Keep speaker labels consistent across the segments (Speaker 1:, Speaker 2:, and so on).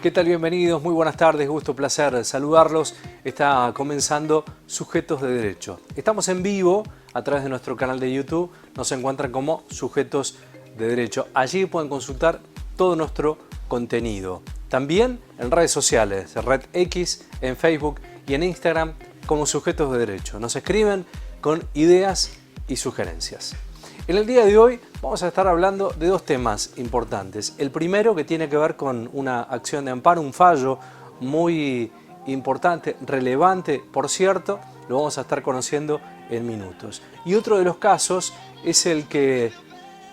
Speaker 1: ¿Qué tal? Bienvenidos, muy buenas tardes, gusto, placer saludarlos. Está comenzando Sujetos de Derecho. Estamos en vivo a través de nuestro canal de YouTube, nos encuentran como Sujetos de Derecho. Allí pueden consultar todo nuestro contenido. También en redes sociales, Red X, en Facebook y en Instagram como Sujetos de Derecho. Nos escriben con ideas y sugerencias. En el día de hoy vamos a estar hablando de dos temas importantes. El primero, que tiene que ver con una acción de amparo, un fallo muy importante, relevante, por cierto, lo vamos a estar conociendo en minutos. Y otro de los casos es el que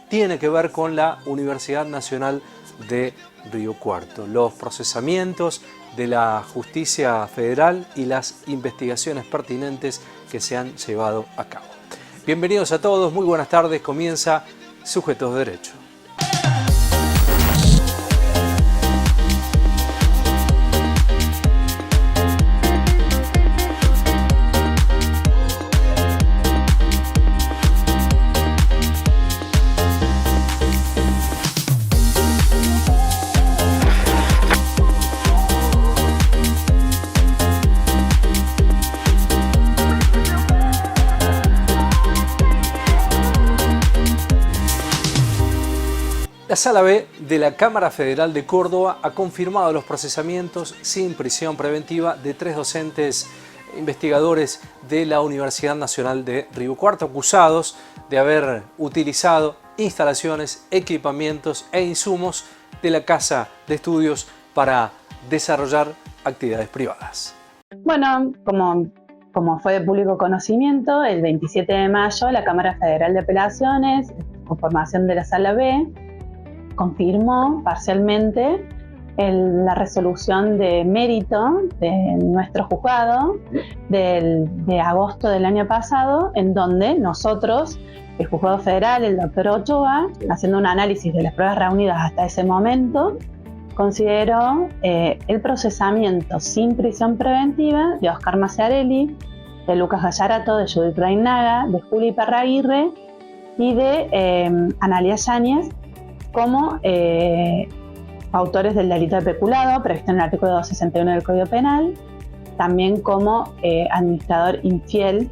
Speaker 1: tiene que ver con la Universidad Nacional de Río Cuarto, los procesamientos de la Justicia Federal y las investigaciones pertinentes que se han llevado a cabo. Bienvenidos a todos, muy buenas tardes, comienza Sujetos de Derecho. La Sala B de la Cámara Federal de Córdoba ha confirmado los procesamientos sin prisión preventiva de 3 docentes investigadores de la Universidad Nacional de Río Cuarto, acusados de haber utilizado instalaciones, equipamientos e insumos de la Casa de Estudios para desarrollar actividades privadas.
Speaker 2: Bueno, como fue de público conocimiento, el 27 de mayo la Cámara Federal de Apelaciones, con formación de la Sala B, confirmó parcialmente la resolución de mérito de nuestro juzgado de agosto del año pasado, en donde nosotros, el juzgado federal, el doctor Ochoa, haciendo un análisis de las pruebas reunidas hasta ese momento, consideró el procesamiento sin prisión preventiva de Oscar Maciarelli, de Lucas Gallarato, de Judith Reinaga, de Juli Iparraguirre y de Analia Yáñez como autores del delito de peculado previsto en el artículo 261 del Código Penal, también como administrador infiel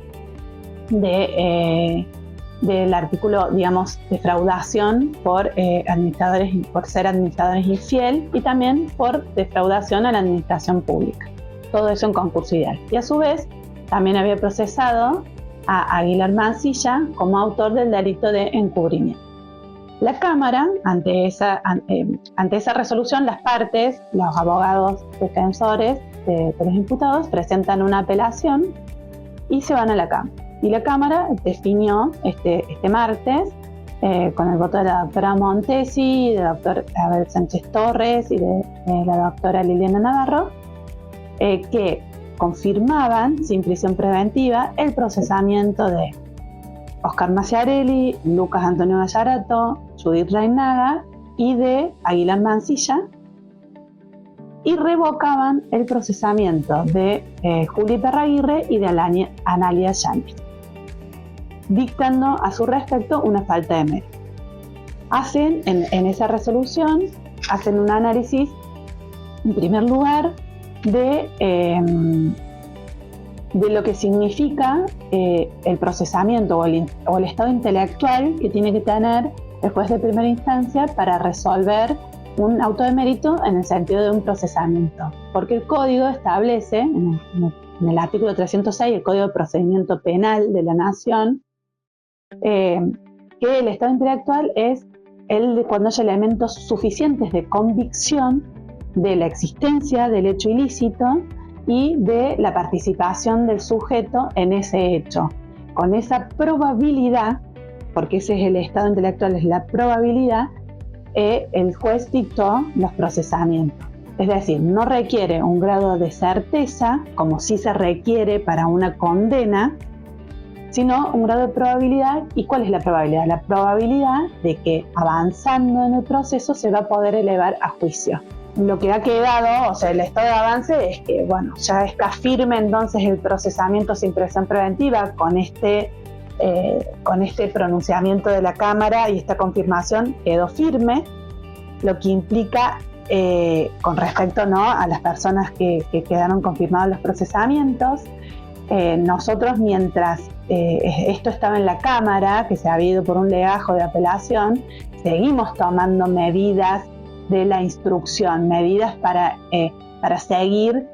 Speaker 2: del artículo, digamos, defraudación por ser administradores infiel y también por defraudación a la administración pública. Todo eso en concurso ideal. Y a su vez también había procesado a Aguilar Mancilla como autor del delito de encubrimiento. La Cámara, ante esa resolución, las partes, los abogados defensores de los imputados, presentan una apelación y se van a la Cámara. Y la Cámara definió este martes, con el voto de la doctora Montesi, del doctor Abel Sánchez Torres y de la doctora Liliana Navarro, que confirmaban sin prisión preventiva el procesamiento de Oscar Maciarelli, Lucas Antonio Gallarato, Judith Reinaga y de Aguilar Mancilla, y revocaban el procesamiento de Juli Iparraguirre y de Analia Yáñez, dictando a su respecto una falta de mérito. Hacen en esa resolución, hacen un análisis, en primer lugar, de lo que significa el procesamiento o el estado intelectual que tiene que tener el juez de primera instancia para resolver un auto de mérito en el sentido de un procesamiento. Porque el Código establece, en el artículo 306, el Código de Procedimiento Penal de la Nación, que el estado intelectual es el de cuando haya elementos suficientes de convicción de la existencia del hecho ilícito y de la participación del sujeto en ese hecho. Con esa probabilidad, porque ese es el estado intelectual, es la probabilidad, el juez dictó los procesamientos. Es decir, no requiere un grado de certeza, como sí se requiere para una condena, sino un grado de probabilidad. ¿Y cuál es la probabilidad? La probabilidad de que avanzando en el proceso se va a poder elevar a juicio. Lo que ha quedado, o sea, el estado de avance es que, bueno, ya está firme entonces el procesamiento sin prisión preventiva con este pronunciamiento de la Cámara, y esta confirmación quedó firme, lo que implica con respecto, ¿no?, a las personas que quedaron confirmados los procesamientos, nosotros mientras esto estaba en la Cámara, que se había ido por un legajo de apelación, seguimos tomando medidas de la instrucción, medidas para seguir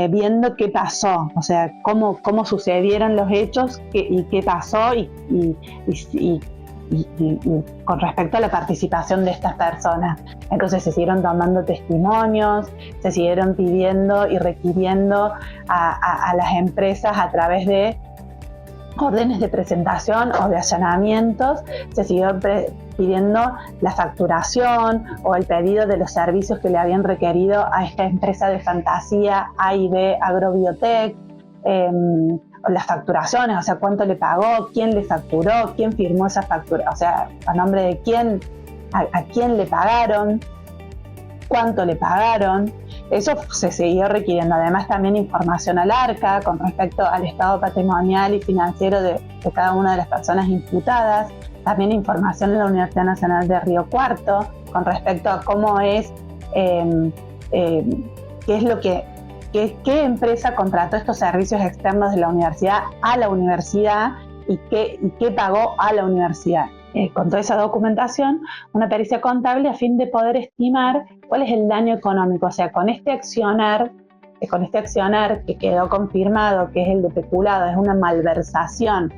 Speaker 2: viendo qué pasó, o sea, cómo sucedieron los hechos y qué pasó y con respecto a la participación de estas personas. Entonces se siguieron tomando testimonios, se siguieron pidiendo y requiriendo a las empresas a través de órdenes de presentación o de allanamientos, se siguió pidiendo la facturación o el pedido de los servicios que le habían requerido a esta empresa de fantasía A&B Agrobiotech, las facturaciones, o sea, cuánto le pagó, quién le facturó, quién firmó esa factura, o sea, a nombre de quién, a quién le pagaron, cuánto le pagaron. Eso se siguió requiriendo. Además, también información al ARCA con respecto al estado patrimonial y financiero de cada una de las personas imputadas. También información de la Universidad Nacional de Río Cuarto con respecto a cómo es, qué es lo que, qué empresa contrató estos servicios externos de la universidad a la universidad y qué pagó a la universidad. Con toda esa documentación, una pericia contable a fin de poder estimar cuál es el daño económico. O sea, con este accionar que quedó confirmado, que es el de peculado, es una malversación.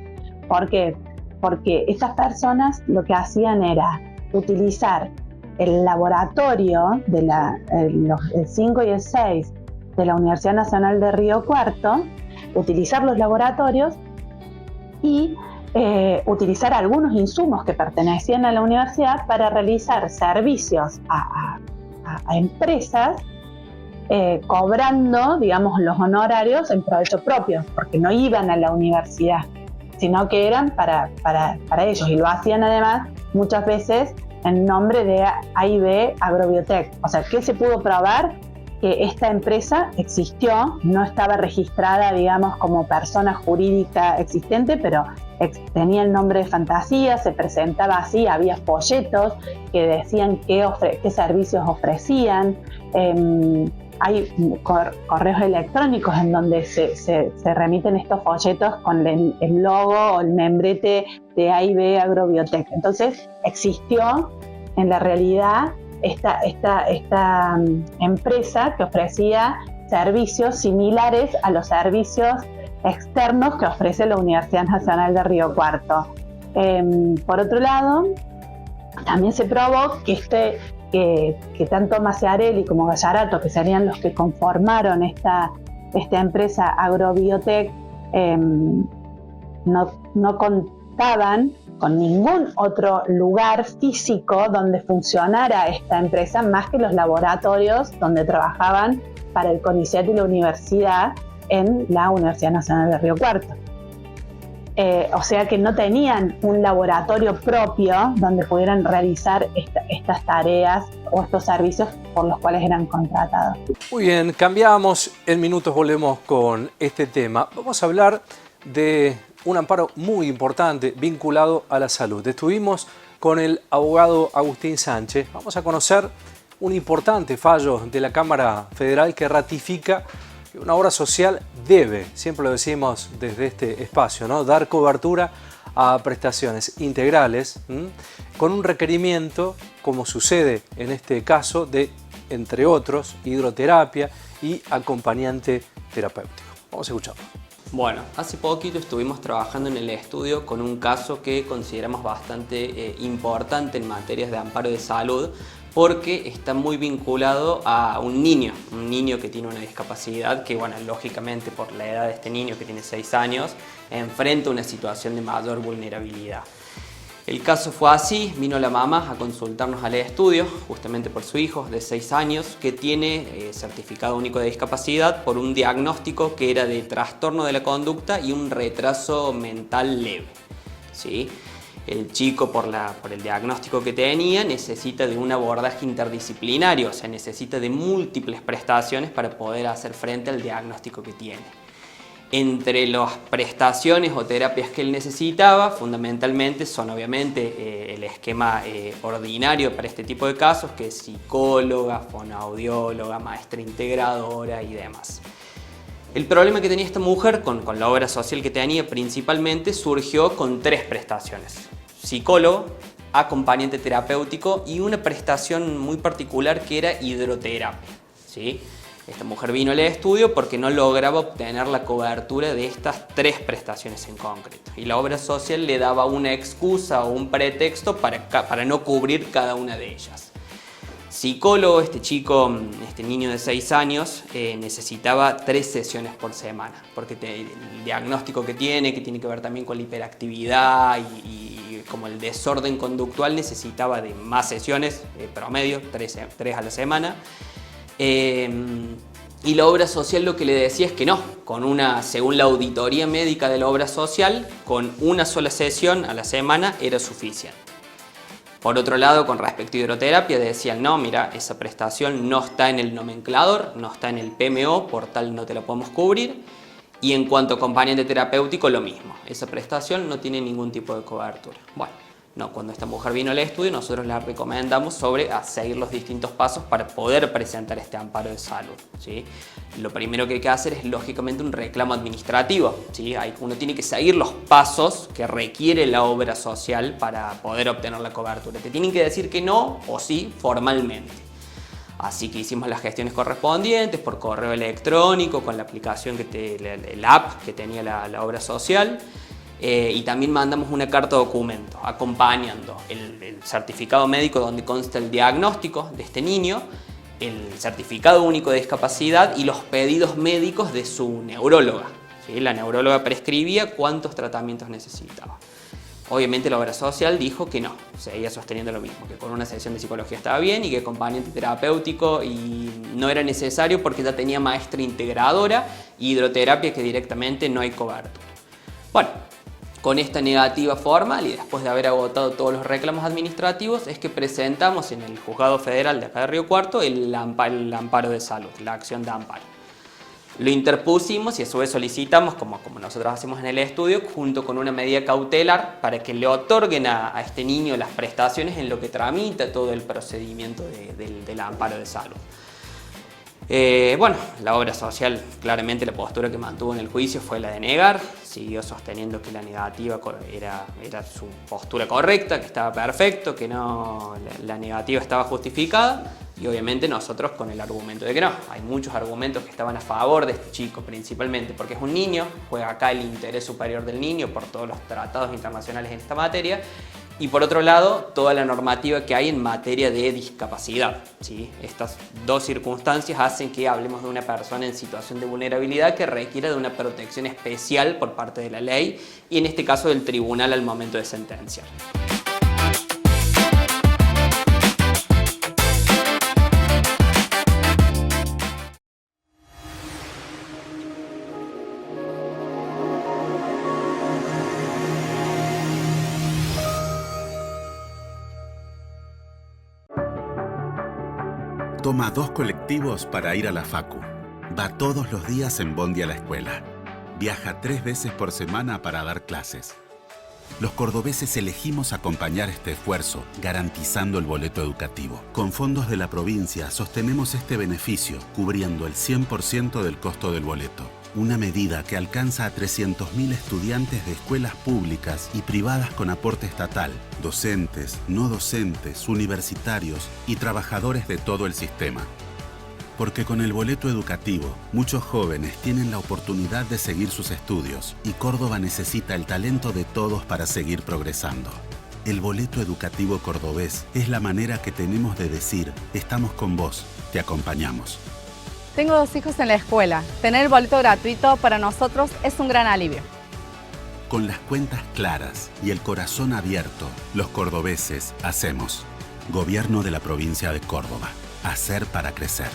Speaker 2: ¿Por qué? Porque estas personas lo que hacían era utilizar el laboratorio de el 5 y el 6 de la Universidad Nacional de Río Cuarto, utilizar los laboratorios y utilizar algunos insumos que pertenecían a la universidad para realizar servicios a empresas, cobrando, digamos, los honorarios en provecho propio, porque no iban a la universidad, sino que eran para ellos, y lo hacían además muchas veces en nombre de A&B Agrobiotech. O sea, ¿qué se pudo probar? Que esta empresa existió, no estaba registrada, digamos, como persona jurídica existente, pero tenía el nombre de fantasía, se presentaba así, había folletos que decían qué servicios ofrecían. Hay correos electrónicos en donde se remiten estos folletos con el logo o el membrete de A&B Agrobiotech. Entonces existió en la realidad esta empresa que ofrecía servicios similares a los servicios externos que ofrece la Universidad Nacional de Río Cuarto. Por otro lado, también se probó que tanto Maciarelli como Gallarato, que serían los que conformaron esta empresa Agrobiotech, no contaban con ningún otro lugar físico donde funcionara esta empresa más que los laboratorios donde trabajaban para el CONICET y la universidad en la Universidad Nacional de Río Cuarto. O sea que no tenían un laboratorio propio donde pudieran realizar estas tareas o estos servicios por los cuales eran contratados.
Speaker 1: Muy bien, cambiamos, en minutos volvemos con este tema. Vamos a hablar de un amparo muy importante vinculado a la salud. Estuvimos con el abogado Agustín Sánchez. Vamos a conocer un importante fallo de la Cámara Federal que ratifica que una obra social debe, siempre lo decimos desde este espacio, ¿no?, dar cobertura a prestaciones integrales, con un requerimiento, como sucede en este caso, de, entre otros, hidroterapia y acompañante terapéutico. Vamos a escucharlo.
Speaker 3: Bueno, hace poquito estuvimos trabajando en el estudio con un caso que consideramos bastante importante en materias de amparo de salud, porque está muy vinculado a un niño que tiene una discapacidad que, bueno, lógicamente por la edad de este niño, que tiene 6 años, enfrenta una situación de mayor vulnerabilidad. El caso fue así: vino la mamá a consultarnos al estudio justamente por su hijo de 6 años que tiene certificado único de discapacidad por un diagnóstico que era de trastorno de la conducta y un retraso mental leve, ¿sí? El chico, por el diagnóstico que tenía, necesita de un abordaje interdisciplinario, o sea, necesita de múltiples prestaciones para poder hacer frente al diagnóstico que tiene. Entre las prestaciones o terapias que él necesitaba, fundamentalmente son obviamente el esquema ordinario para este tipo de casos, que es psicóloga, fonoaudióloga, maestra integradora y demás. El problema que tenía esta mujer con la obra social que tenía principalmente surgió con 3 prestaciones: psicólogo, acompañante terapéutico y una prestación muy particular que era hidroterapia, ¿sí? Esta mujer vino al estudio porque no lograba obtener la cobertura de estas 3 prestaciones en concreto. Y la obra social le daba una excusa o un pretexto para no cubrir cada una de ellas. Psicólogo, este niño de 6 años, necesitaba 3 sesiones por semana, porque el diagnóstico que tiene que ver también con la hiperactividad y como el desorden conductual, necesitaba de más sesiones, promedio, 3 a la semana. Y la obra social lo que le decía es que no, según la auditoría médica de la obra social, con una sola sesión a la semana era suficiente. Por otro lado, con respecto a hidroterapia, decían, no, mira, esa prestación no está en el nomenclador, no está en el PMO, por tal no te la podemos cubrir. Y en cuanto a acompañante terapéutico, lo mismo, esa prestación no tiene ningún tipo de cobertura. Bueno, no, cuando esta mujer vino al estudio, nosotros le recomendamos seguir los distintos pasos para poder presentar este amparo de salud, ¿sí? Lo primero que hay que hacer es, lógicamente, un reclamo administrativo, ¿sí? Uno tiene que seguir los pasos que requiere la obra social para poder obtener la cobertura. Te tienen que decir que no o sí formalmente. Así que hicimos las gestiones correspondientes por correo electrónico, con la aplicación, el app que tenía la obra social. Y también mandamos una carta documento acompañando el certificado médico donde consta el diagnóstico de este niño, el certificado único de discapacidad y los pedidos médicos de su neuróloga, ¿sí? La neuróloga prescribía cuántos tratamientos necesitaba. Obviamente la obra social dijo que no, seguía sosteniendo lo mismo, que con una sesión de psicología estaba bien y que acompañante terapéutico y no era necesario porque ya tenía maestra integradora y hidroterapia, que directamente no hay cobertura. Bueno, con esta negativa formal y después de haber agotado todos los reclamos administrativos, es que presentamos en el Juzgado Federal de acá de Río Cuarto el amparo de salud, la acción de amparo. Lo interpusimos y a su vez solicitamos, como nosotros hacemos en el estudio, junto con una medida cautelar para que le otorguen a este niño las prestaciones en lo que tramita todo el procedimiento del amparo de salud. Bueno, la obra social, claramente la postura que mantuvo en el juicio fue la de negar, siguió sosteniendo que la negativa era su postura correcta, que estaba perfecto, que no, la negativa estaba justificada, y obviamente nosotros con el argumento de que no. Hay muchos argumentos que estaban a favor de este chico, principalmente porque es un niño, juega acá el interés superior del niño por todos los tratados internacionales en esta materia, y por otro lado, toda la normativa que hay en materia de discapacidad, ¿sí? Estas 2 circunstancias hacen que hablemos de una persona en situación de vulnerabilidad que requiere de una protección especial por parte de la ley y en este caso del tribunal al momento de sentenciar.
Speaker 4: Toma 2 colectivos para ir a la facu. Va todos los días en bondi a la escuela. Viaja 3 veces por semana para dar clases. Los cordobeses elegimos acompañar este esfuerzo, garantizando el boleto educativo. Con fondos de la provincia sostenemos este beneficio, cubriendo el 100% del costo del boleto. Una medida que alcanza a 300.000 estudiantes de escuelas públicas y privadas con aporte estatal, docentes, no docentes, universitarios y trabajadores de todo el sistema. Porque con el boleto educativo, muchos jóvenes tienen la oportunidad de seguir sus estudios y Córdoba necesita el talento de todos para seguir progresando. El boleto educativo cordobés es la manera que tenemos de decir, estamos con vos, te acompañamos.
Speaker 5: Tengo 2 hijos en la escuela. Tener el boleto gratuito para nosotros es un gran alivio.
Speaker 4: Con las cuentas claras y el corazón abierto, los cordobeses hacemos. Gobierno de la provincia de Córdoba. Hacer para crecer.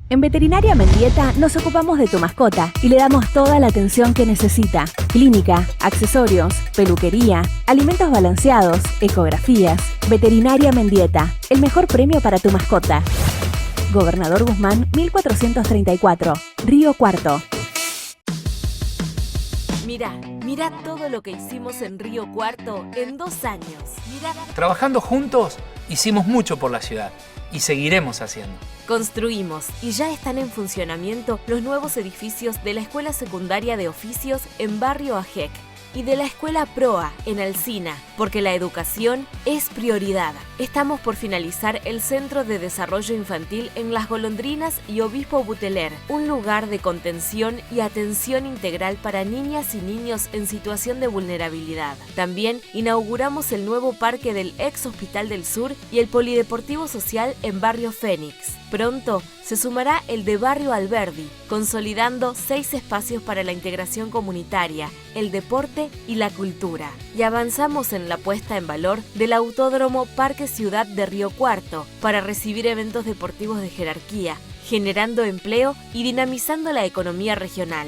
Speaker 6: En Veterinaria Mendieta nos ocupamos de tu mascota y le damos toda la atención que necesita. Clínica, accesorios, peluquería, alimentos balanceados, ecografías. Veterinaria Mendieta, el mejor premio para tu mascota. Gobernador Guzmán, 1434, Río Cuarto. Mirá todo lo que hicimos en Río Cuarto en 2 años.
Speaker 7: Trabajando juntos, hicimos mucho por la ciudad y seguiremos haciendo.
Speaker 6: Construimos y ya están en funcionamiento los nuevos edificios de la Escuela Secundaria de Oficios en Barrio Ajec y de la Escuela Proa en Alsina, porque la educación es prioridad. Estamos por finalizar el Centro de Desarrollo Infantil en Las Golondrinas y Obispo Buteler, un lugar de contención y atención integral para niñas y niños en situación de vulnerabilidad. También inauguramos el nuevo parque del ex Hospital del Sur y el Polideportivo Social en Barrio Fénix. Pronto se sumará el de Barrio Alberdi, consolidando 6 espacios para la integración comunitaria, el deporte y la cultura. Y avanzamos en la puesta en valor del Autódromo Parque Ciudad de Río Cuarto para recibir eventos deportivos de jerarquía, generando empleo y dinamizando la economía regional.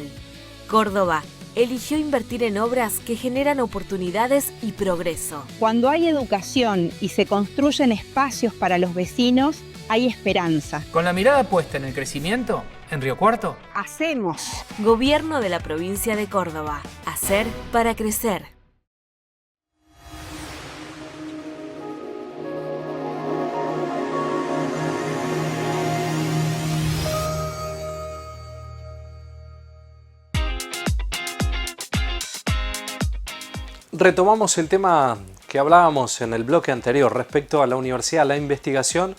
Speaker 6: Córdoba eligió invertir en obras que generan oportunidades y progreso.
Speaker 8: Cuando hay educación y se construyen espacios para los vecinos, hay esperanza.
Speaker 7: Con la mirada puesta en el crecimiento, en Río Cuarto,
Speaker 8: Hacemos.
Speaker 6: Gobierno de la provincia de Córdoba. Hacer para crecer.
Speaker 1: Retomamos el tema que hablábamos en el bloque anterior respecto a la universidad. La investigación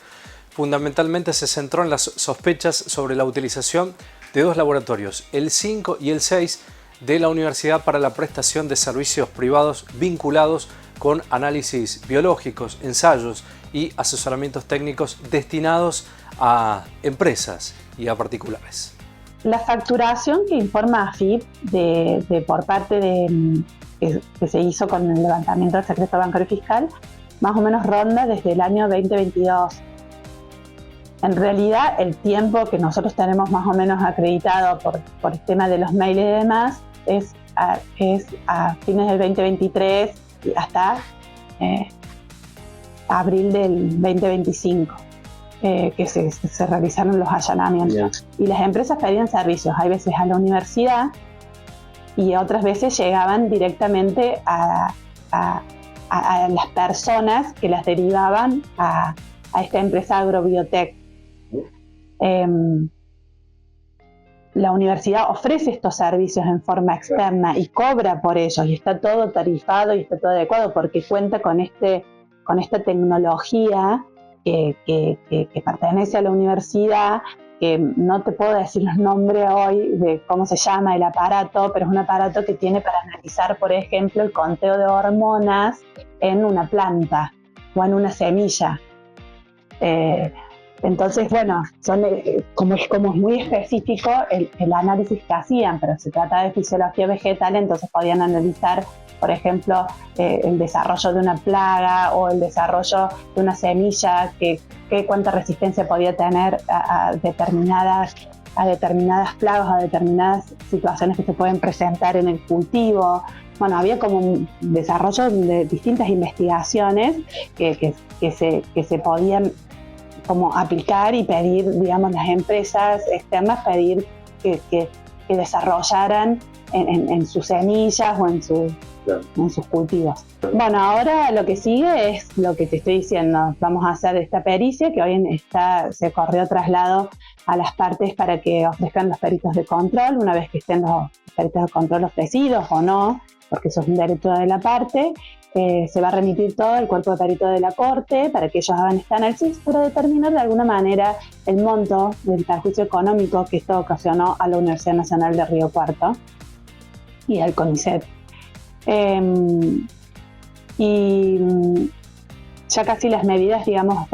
Speaker 1: fundamentalmente se centró en las sospechas sobre la utilización de 2 laboratorios, el 5 y el 6 de la universidad, para la prestación de servicios privados vinculados con análisis biológicos, ensayos y asesoramientos técnicos destinados a empresas y a particulares.
Speaker 2: La facturación que informa AFIP por parte de que se hizo con el levantamiento del secreto bancario y fiscal, más o menos ronda desde el año 2022. En realidad, el tiempo que nosotros tenemos más o menos acreditado por el tema de los mails y demás es a fines del 2023 hasta abril del 2025, que se realizaron los allanamientos. Y las empresas pedían servicios, hay veces a la universidad y otras veces llegaban directamente a las personas que las derivaban a esta empresa Agrobiotech. La universidad ofrece estos servicios en forma externa y cobra por ellos, y está todo tarifado y está todo adecuado porque cuenta con esta tecnología que pertenece a la universidad, que no te puedo decir los nombres hoy de cómo se llama el aparato, pero es un aparato que tiene para analizar, por ejemplo, el conteo de hormonas en una planta o en una semilla. Entonces, bueno, como es muy específico el análisis que hacían, pero se trata de fisiología vegetal, entonces podían analizar, por ejemplo, el desarrollo de una plaga o el desarrollo de una semilla, cuánta resistencia podía tener a determinadas plagas, a determinadas situaciones que se pueden presentar en el cultivo. Bueno, había como un desarrollo de distintas investigaciones que se podían como aplicar y pedir, digamos, las empresas externas, pedir que desarrollaran en sus semillas o en sus cultivos. Bueno, ahora lo que sigue es lo que te estoy diciendo. Vamos a hacer esta pericia que hoy se corrió traslado a las partes para que ofrezcan los peritos de control. Una vez que estén los peritos de control ofrecidos o no, porque eso es un derecho de la parte, se va a remitir todo el cuerpo de perito de la Corte para que ellos hagan este análisis para determinar de alguna manera el monto del perjuicio económico que esto ocasionó a la Universidad Nacional de Río Cuarto y al CONICET. Y ya casi las medidas, digamos,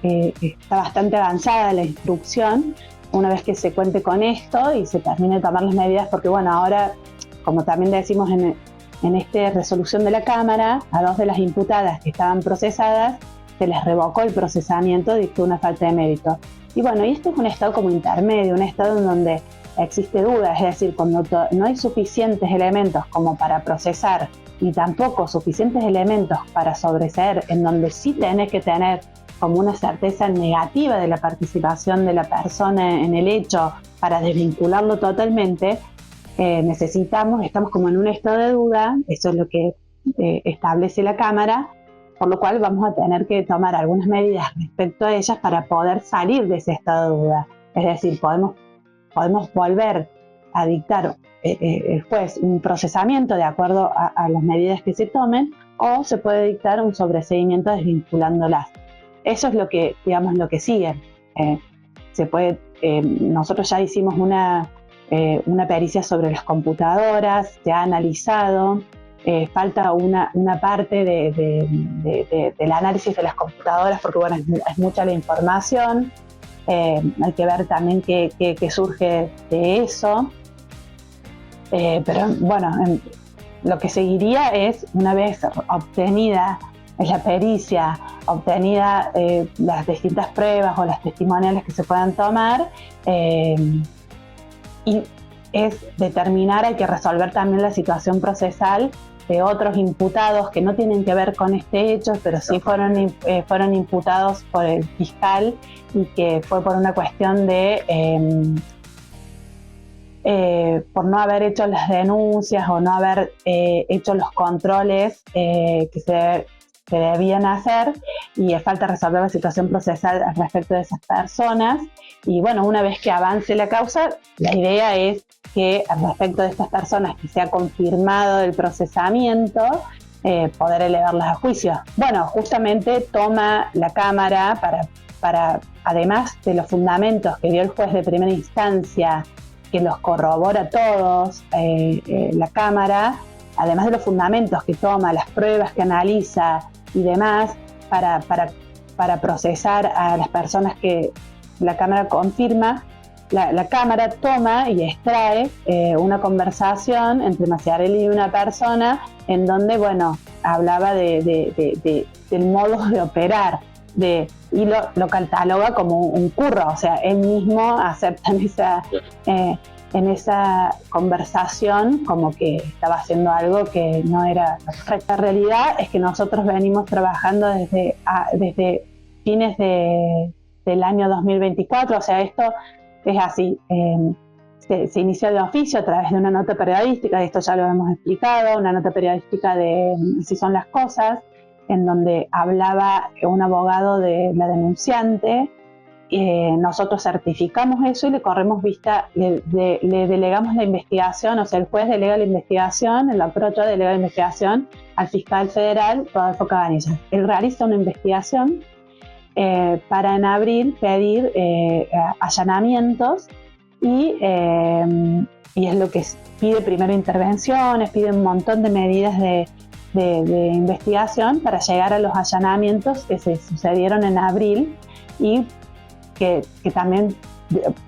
Speaker 2: está bastante avanzada la instrucción. Una vez que se cuente con esto y se termine de tomar las medidas, porque bueno, ahora, como también decimos en esta resolución de la Cámara, a 2 de las imputadas que estaban procesadas se les revocó el procesamiento, dictó una falta de mérito. Y bueno, y esto es un estado como intermedio, un estado en donde existe duda, es decir, cuando no hay suficientes elementos como para procesar y tampoco suficientes elementos para sobreseer, en donde sí tenés que tener como una certeza negativa de la participación de la persona en el hecho para desvincularlo totalmente, estamos como en un estado de duda, eso es lo que establece la Cámara, por lo cual vamos a tener que tomar algunas medidas respecto a ellas para poder salir de ese estado de duda. Es decir, podemos volver a dictar el juez un procesamiento de acuerdo a las medidas que se tomen, o se puede dictar un sobreseimiento desvinculándolas. Eso es lo que, digamos, lo que sigue. Nosotros ya hicimos una pericia sobre las computadoras, se ha analizado, falta una parte del análisis de las computadoras, porque bueno, es mucha la información, hay que ver también qué surge de eso, pero bueno, lo que seguiría es, una vez obtenida la pericia, obtenida las distintas pruebas o las testimoniales que se puedan tomar, y es determinar, hay que resolver también la situación procesal de otros imputados que no tienen que ver con este hecho, pero sí fueron imputados por el fiscal, y que fue por una cuestión de por no haber hecho las denuncias o no haber hecho los controles que se debían hacer, y falta resolver la situación procesal respecto de esas personas. Y bueno, una vez que avance la causa, la idea es que respecto de estas personas que se ha confirmado el procesamiento, poder elevarlas a juicio. Bueno, justamente toma la Cámara para además de los fundamentos que dio el juez de primera instancia, que los corrobora todos, la Cámara, además de los fundamentos que toma, las pruebas que analiza y demás, para procesar a las personas que la Cámara confirma, la Cámara toma y extrae una conversación entre Macciarelli y una persona, en donde, bueno, hablaba del modo de operar, y lo cataloga como un curro, o sea, él mismo acepta en esa conversación como que estaba haciendo algo que no era correcto. La realidad es que nosotros venimos trabajando desde fines del año 2024, o sea, esto es así. Se inició de oficio a través de una nota periodística, de esto ya lo hemos explicado, una nota periodística de Así son las cosas, en donde hablaba un abogado de la denunciante. Nosotros certificamos eso y le corremos vista, le delegamos la investigación, o sea, el juez delega la investigación, el APROCHA delega la investigación al fiscal federal Rodolfo Cabanillas. Él realiza una investigación para en abril pedir allanamientos, y es lo que pide primero intervenciones, pide un montón de medidas de investigación para llegar a los allanamientos que se sucedieron en abril, y que también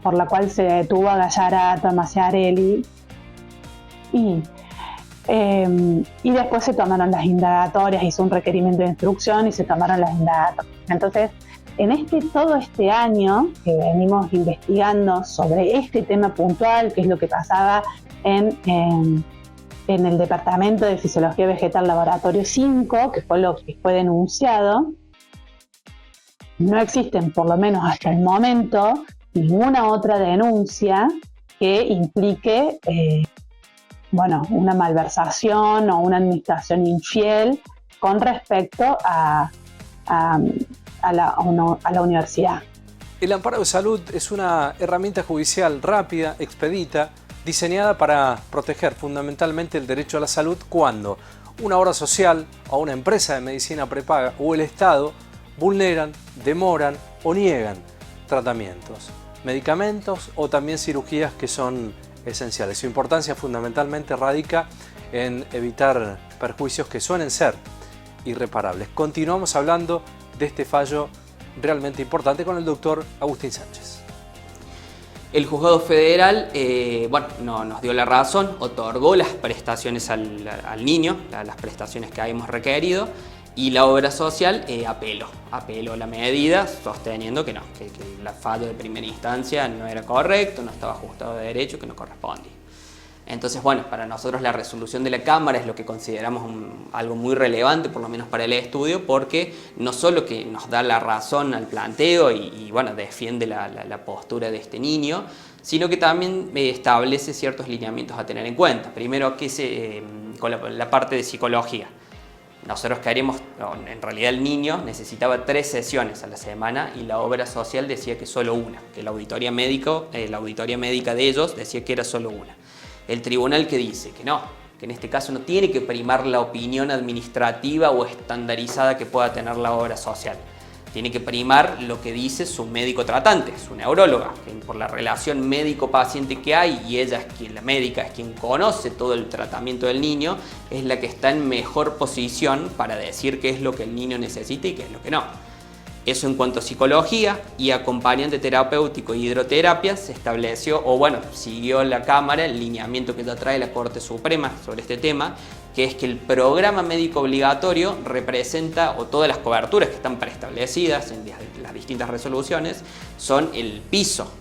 Speaker 2: por la cual se detuvo a Gallarato, a Macciarelli, y después se tomaron las indagatorias, hizo un requerimiento de instrucción y se tomaron las indagatorias. Entonces, en todo este año que venimos investigando sobre este tema puntual, que es lo que pasaba en el Departamento de Fisiología Vegetal Laboratorio 5, que fue lo que fue denunciado, no existen, por lo menos hasta el momento, ninguna otra denuncia que implique una malversación o una administración infiel con respecto a la universidad.
Speaker 1: El amparo de salud es una herramienta judicial rápida, expedita, diseñada para proteger fundamentalmente el derecho a la salud cuando una obra social o una empresa de medicina prepaga o el Estado vulneran, demoran o niegan tratamientos, medicamentos o también cirugías que son esenciales. Su importancia fundamentalmente radica en evitar perjuicios que suelen ser irreparables. Continuamos hablando de este fallo realmente importante con el doctor Agustín Sánchez.
Speaker 3: El juzgado federal nos dio la razón, otorgó las prestaciones al niño, las prestaciones que habíamos requerido, y la obra social apeló la medida, sosteniendo que el fallo de primera instancia no era correcto, no estaba ajustado de derecho, que no correspondía. Entonces, bueno, para nosotros la resolución de la Cámara es lo que consideramos algo muy relevante, por lo menos para el estudio, porque no solo que nos da la razón al planteo y bueno, defiende la postura de este niño, sino que también establece ciertos lineamientos a tener en cuenta. Primero, con la parte de psicología. Nosotros queríamos, en realidad el niño necesitaba 3 sesiones a la semana y la obra social decía que solo una, que la auditoría médica de ellos decía que era solo una. El tribunal que dice que no, que en este caso no tiene que primar la opinión administrativa o estandarizada que pueda tener la obra social. Tiene que primar lo que dice su médico tratante, su neuróloga, que por la relación médico-paciente que hay, y ella la médica es quien conoce todo el tratamiento del niño, es la que está en mejor posición para decir qué es lo que el niño necesita y qué es lo que no. Eso en cuanto a psicología y acompañante terapéutico y hidroterapia se estableció, o bueno, siguió la Cámara el lineamiento que ya trae la Corte Suprema sobre este tema, que es que el programa médico obligatorio representa, o todas las coberturas que están preestablecidas en las distintas resoluciones, son el piso.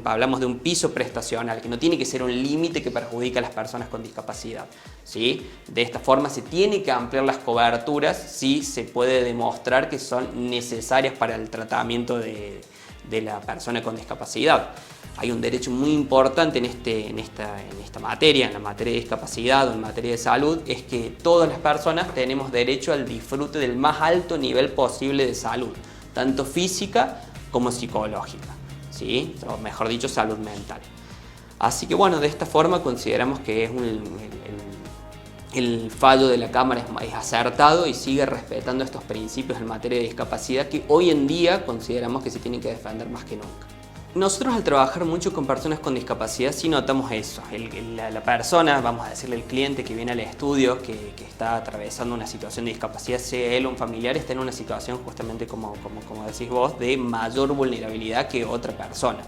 Speaker 3: Hablamos de un piso prestacional, que no tiene que ser un límite que perjudica a las personas con discapacidad, ¿sí? De esta forma se tiene que ampliar las coberturas si se puede demostrar que son necesarias para el tratamiento de la persona con discapacidad. Hay un derecho muy importante en esta materia, en la materia de discapacidad o en materia de salud, es que todas las personas tenemos derecho al disfrute del más alto nivel posible de salud, tanto física como psicológica, ¿sí? O mejor dicho, salud mental. Así que bueno, de esta forma consideramos que el fallo de la Cámara es acertado y sigue respetando estos principios en materia de discapacidad que hoy en día consideramos que se tienen que defender más que nunca. Nosotros al trabajar mucho con personas con discapacidad sí notamos eso. La persona, vamos a decirle el cliente que viene al estudio, que está atravesando una situación de discapacidad, sea él o un familiar, está en una situación justamente como decís vos, de mayor vulnerabilidad que otra persona.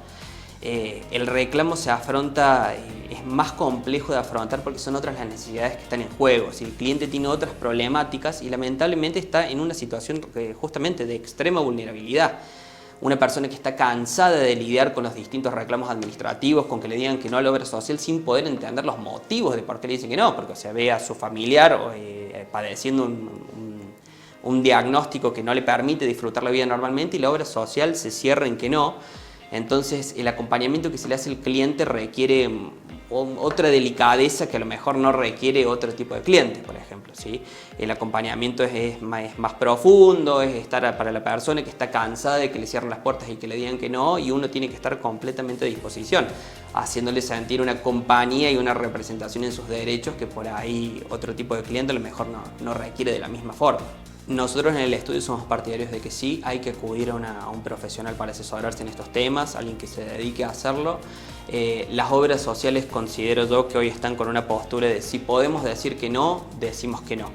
Speaker 3: El reclamo se afronta, es más complejo de afrontar porque son otras las necesidades que están en juego. Si el cliente tiene otras problemáticas y lamentablemente está en una situación justamente de extrema vulnerabilidad. Una persona que está cansada de lidiar con los distintos reclamos administrativos, con que le digan que no a la obra social sin poder entender los motivos de por qué le dicen que no, porque ve a su familiar padeciendo un diagnóstico que no le permite disfrutar la vida normalmente y la obra social se cierra en que no. Entonces el acompañamiento que se le hace al cliente requiere otra delicadeza que a lo mejor no requiere otro tipo de cliente, por ejemplo, ¿sí? El acompañamiento es más profundo, es estar para la persona que está cansada de que le cierren las puertas y que le digan que no, y uno tiene que estar completamente a disposición, haciéndole sentir una compañía y una representación en sus derechos que por ahí otro tipo de cliente a lo mejor no requiere de la misma forma. Nosotros en el estudio somos partidarios de que sí, hay que acudir a un profesional para asesorarse en estos temas, alguien que se dedique a hacerlo. Las obras sociales considero yo que hoy están con una postura de si podemos decir que no, decimos que no.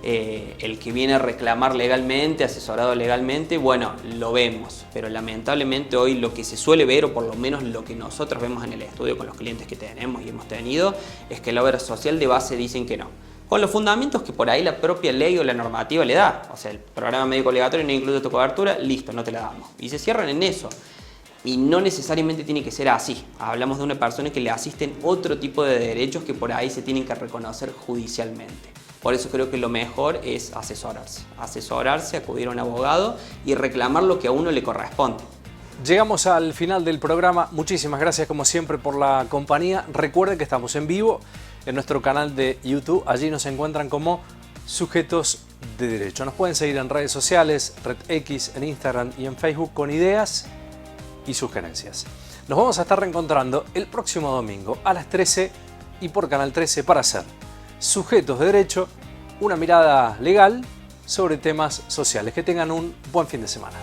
Speaker 3: El que viene a reclamar legalmente, asesorado legalmente, bueno, lo vemos, pero lamentablemente hoy lo que se suele ver, o por lo menos lo que nosotros vemos en el estudio con los clientes que tenemos y hemos tenido, es que la obra social de base dicen que no. Con los fundamentos que por ahí la propia ley o la normativa le da. O sea, el programa médico obligatorio no incluye tu cobertura, listo, no te la damos. Y se cierran en eso. Y no necesariamente tiene que ser así. Hablamos de una persona que le asisten otro tipo de derechos que por ahí se tienen que reconocer judicialmente. Por eso creo que lo mejor es asesorarse, acudir a un abogado y reclamar lo que a uno le corresponde.
Speaker 1: Llegamos al final del programa. Muchísimas gracias como siempre por la compañía. Recuerden que estamos en vivo en nuestro canal de YouTube. Allí nos encuentran como Sujetos de Derecho. Nos pueden seguir en redes sociales, Red X, en Instagram y en Facebook con ideas y sugerencias. Nos vamos a estar reencontrando el próximo domingo a las 13 y por Canal 13 para hacer Sujetos de Derecho, una mirada legal sobre temas sociales. Que tengan un buen fin de semana.